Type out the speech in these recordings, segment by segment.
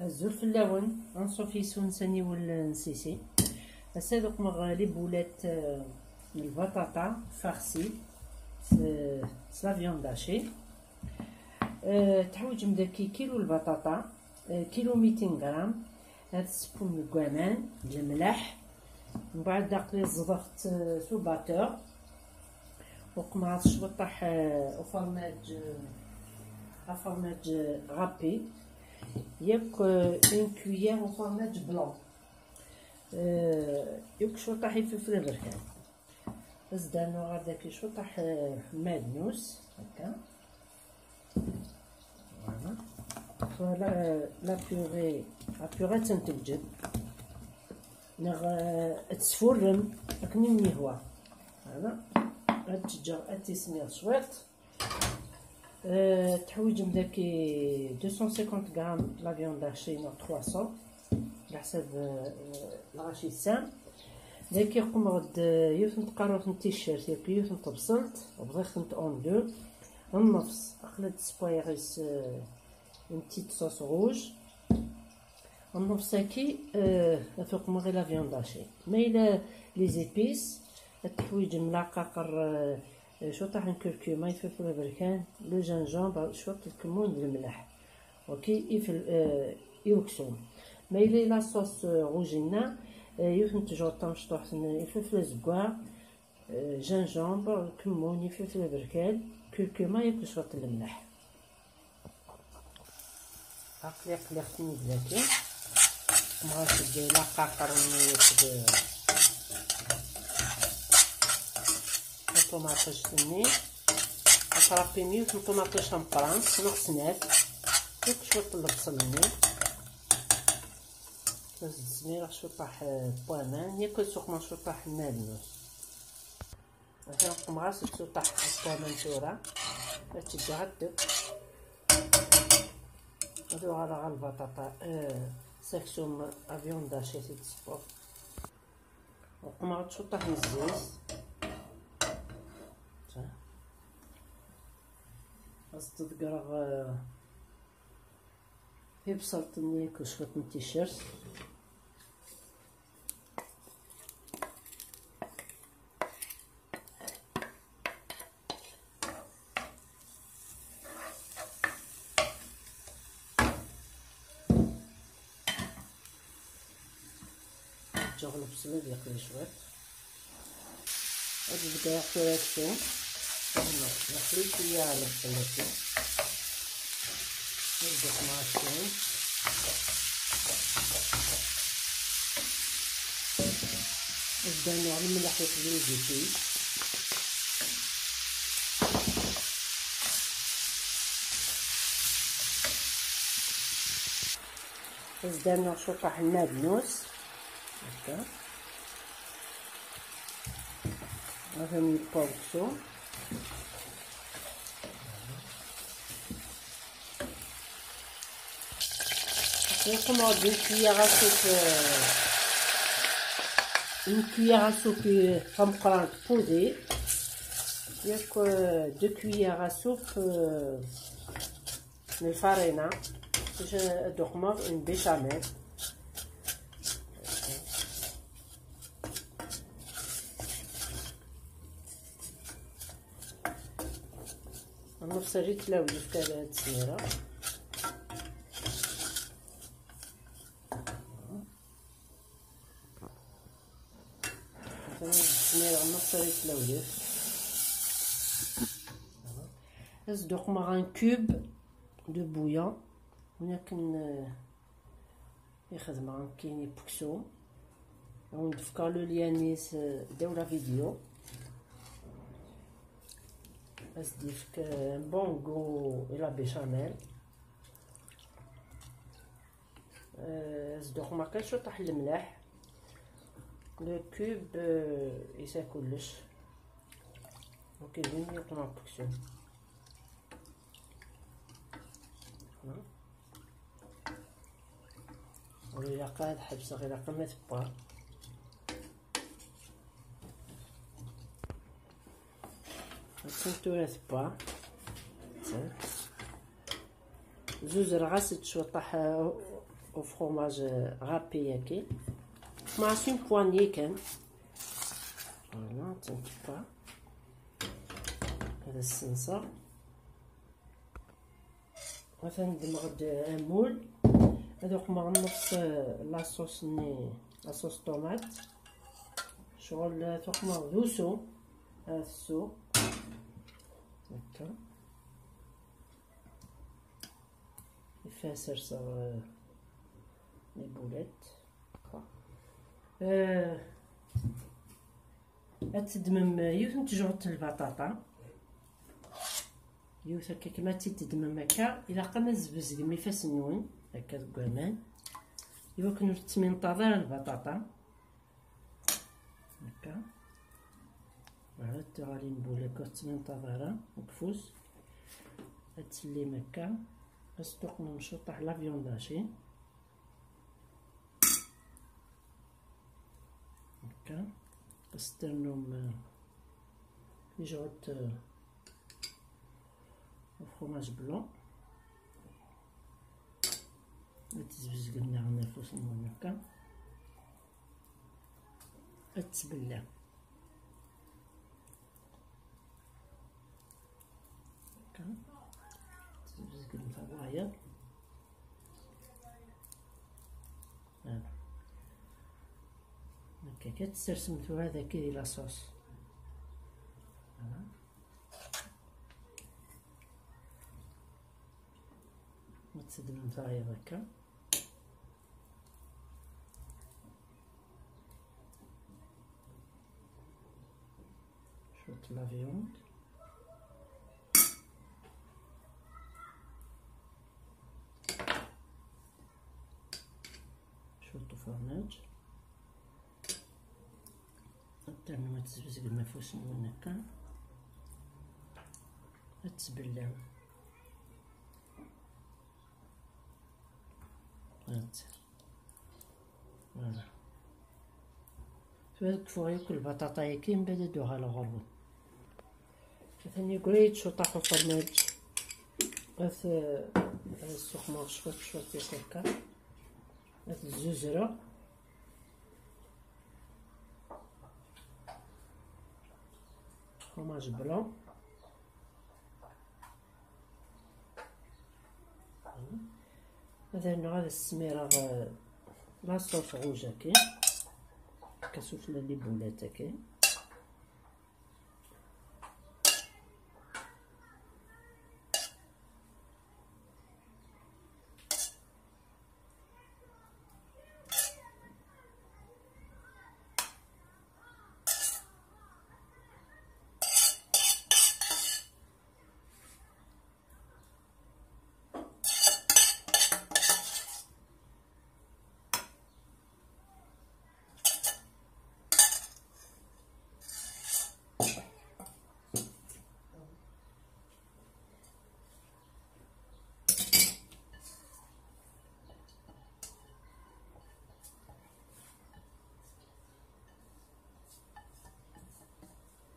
الزرفلاون انصوفي سونساني والنسيسي. هسا دوك لي بولات البطاطا فارسي سلا فيون داشي. تحويج مداكي كيلو البطاطا، كيلو 200 غرام، هاد سبون كوامان الملح، من بعد داقلي الزضفت سو باتور وقمع الشوطح فرماج غابي، ياك اون كويير فرماج بلون، ياك شوطح فلفل بركان، زدانو هداك شوطح مادنوس هكا. فوالا لا بيغي تنتوجد تسفرم هاكني من يهوى. هذا هاد الدجاج تيسمير شويط. تحويج مداكي 250 غرام لا فيوند هاشي نوع 300 على حساب الغاشي سام. داكي قمغد يوثن تقاروت التيشيرت ياك يوثن تبصلت وبغيت اون دو النص اخلط سبايغيس اون بتيت صوص روج النص كي فوق مغي لا فيوند هاشي. مايلا لي زيبيس التحويج ملاقاقر شوطح الكركوما يفلفل بركان لو جانجومبر شوط الكمون بالملح وكي يوكسون. مايلا لا صوص روجينا يوثن تجوطا مشطوح يفلفل زكوا جانجومبر كمون يفلفل بركان كركوما ياكل شوط الملح. قلي خصني بلاكي مغاشي لاقاقر ياخد طوماطيش تني اطرافي ميوت طوماطيش مقرانس نغسنات ياك شوط البصل ني نزيد سمير شوطح بوامان ياك سخنا شوطح مادنوس عشان نقوم غاسل شوطح بوامان تورا تشدي غدك هادو على البطاطا سكسوم افيون داشي تيتسبور وقوم غاد شوطح الزيت خاص تذكر في بصلتني كشوط من التيشيرت جغل بصلي يقلي شوية هاد الدقايق تاكسو نخلي شوية على البصلة نبدأ مع الثوم نبدأ نوع الملح يقلي الزيتون نبدأ نوع شوطح المادنوس هكا هذا من البورسو نقوم غادي une cuillère à soupe مقران بودي ياك 2 cuillères à soupe من الفارينة باش دوخمر une béchamel نص ريت لاولي في هاد التسميره نص ريت لاولي نزيدو مع ان كوب دو بويون ولكن يخدم عن كيني بوكسو وندفكر لو ليانيس داولا فيديو أزديفك بونغو إلى بيشاميل زدوخ ما شوطح الملح لو كوب يسا كلش وكيدير يقمع بوكسو ولا قاد حبسه غير قمت با سنتو با زوز رغاس تشوطح au fromage râpé هكا مع une poignée كان. فوالا تنكبها هذا السنسة. مثلا ندمغ ان مول هذوك مغنص لاصوص ني لاصوص طوماط شغل ثقمة ذوسو هذا السو هكا يفاسر صار لي بولات. تدمم يوث تجعد البطاطا يوث هكا كما تدمم هكا الى قلنا الزبز كمي فاسنون هكا كوامان يمكن تمنتظر البطاطا هكا. فوالا تغالي نبولك تمنتظرها بفوس تسليم هكا أصدق نشطح لا فيونداشي هكا استرنم يجعد الفرماج بلون تزبز قلنا عنا فوس نون هكا تسبلة هكا تزبز قلنا الراية هكا كتسرسمتو هذا كي لاصوص. وتسدم الراية هكا شوط لا فيوند شوط فرماج حتى ما تزبز المفوس من هكا تسبلها فوالا فهادك فوق ياكل البطاطا هكا من بعد دوها لغربو مثلا يقريت شطاحو فرماج هذا السخمة شوط هكا هاد الزوزرة فرماج بلون مثلا هذا السميرة لاصوص غوج هكا كسفلة لي بولات هكا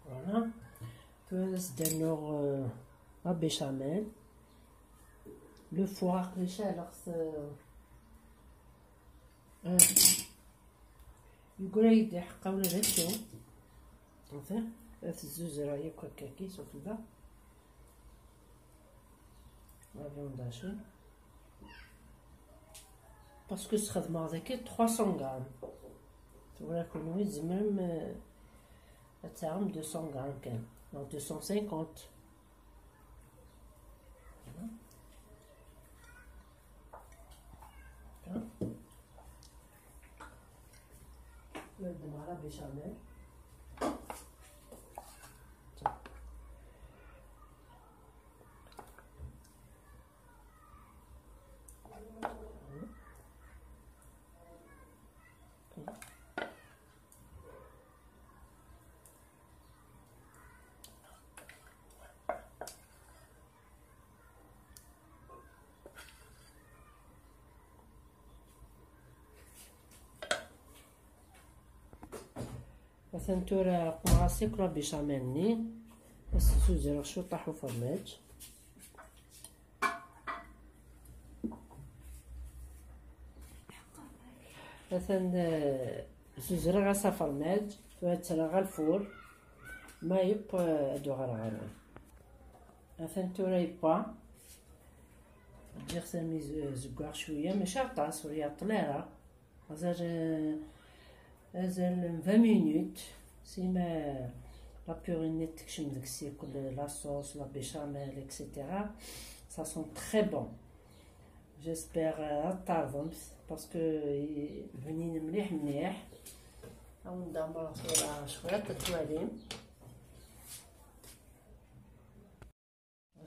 فوالا. درنا لا بيشاميل لو فوا ريشالغس يقريد يحقا ولا هكا مثلا هاد الزوزرة ياك هكا كي سفلة لا فيونداشي باسكو استخدمو هذاك 300 غرام ولكن هو زمام تاعهم 200 غرام كان دونك 250 نبدا على بيشاميل مثلا تورا قماصي كرا بيشاميلني بس سوزر شو طاحو فرماج مثلا زوج غا صفرماج وهاتنا غا الفور ما يب ادو غا الغرون مثلا تورا يبا تجي سامي زكاغ شويه ماشي عطاس ولا طليره مازال 20 مينوت سيما لا بورينيت تكشم داك الشيء كل لا صوص لا بيشاميل اكسيتيرا سا سون تري بون. جيسبيغ تعرضمت باسكو بنين مليح مليح. او ندمر صورة شوية التواليم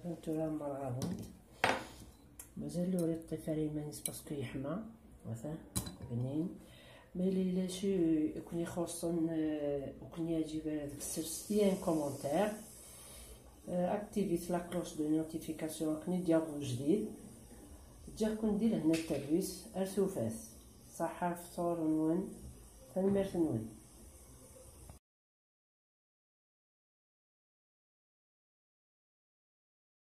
هانتوما مرغاهم مازال لوري الطفالي مانيس باسكو يحمى مثلا بنين ملي لا شي يكون يخصن وكون يجيب هذاك السيرس ان كومونتير اكتيفيت لا كلوش دو نوتيفيكاسيون كني ديالو جديد تجي كون ندير هنا التابيس ارسو فاس صحة فطور ونون تنمرت نون.